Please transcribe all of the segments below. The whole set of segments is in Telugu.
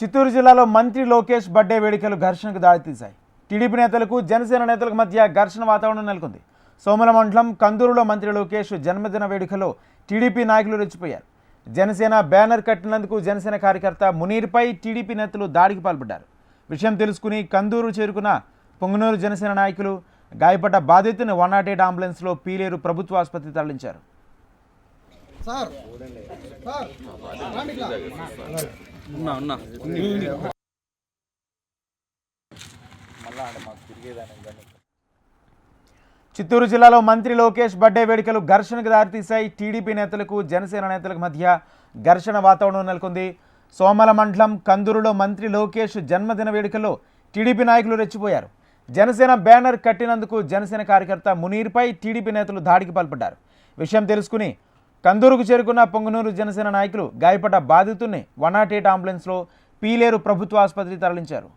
చిత్తూరు జిల్లాలో మంత్రి లోకేష్ బర్త్డే వేడుకలు ఘర్షణకు దారితీశాయి. టీడీపీ నేతలకు జనసేన నేతలకు మధ్య ఘర్షణ వాతావరణం నెలకొంది. సోమల మండలం కందూరులో మంత్రి లోకేష్ జన్మదిన వేడుకలో టీడీపీ నాయకులు రెచ్చిపోయారు. జనసేన బ్యానర్ కట్టినందుకు జనసేన కార్యకర్త మునీర్పై టీడీపీ నేతలు దాడికి పాల్పడ్డారు. విషయం తెలుసుకుని కందూరు చేరుకున్న పొంగనూరు జనసేన నాయకులు గాయపడ్డ బాధితుని 108 అంబులెన్స్లో పీలేరు ప్రభుత్వ ఆసుపత్రికి తరలించారు. చిత్తూరు జిల్లాలో మంత్రి లోకేష్ బర్త్డే వేడుకలు ఘర్షణకు దారితీశాయి. టీడీపీ నేతలకు జనసేన నేతలకు మధ్య ఘర్షణ వాతావరణం నెలకొంది. సోమల మండలం కందూరులో మంత్రి లోకేష్ జన్మదిన వేడుకల్లో టీడీపీ నాయకులు రెచ్చిపోయారు. జనసేన బ్యానర్ కట్టినందుకు జనసేన కార్యకర్త మునీర్పై టీడీపీ నేతలు దాడికి పాల్పడ్డారు. విషయం తెలుసుకుని కందూరుకు చేరుకున్న పొంగనూరు జనసేన నాయకులు గాయపడ్డ బాధితుడిని 108 అంబులెన్స్లో పీలేరు ప్రభుత్వ ఆసుపత్రికి తరలించారు.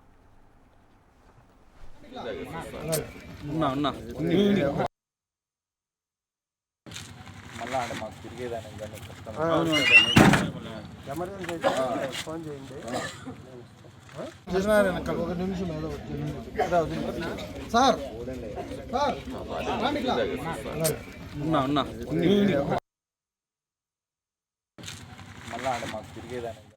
మళ్ళా మాకు తిరిగేదాన్ని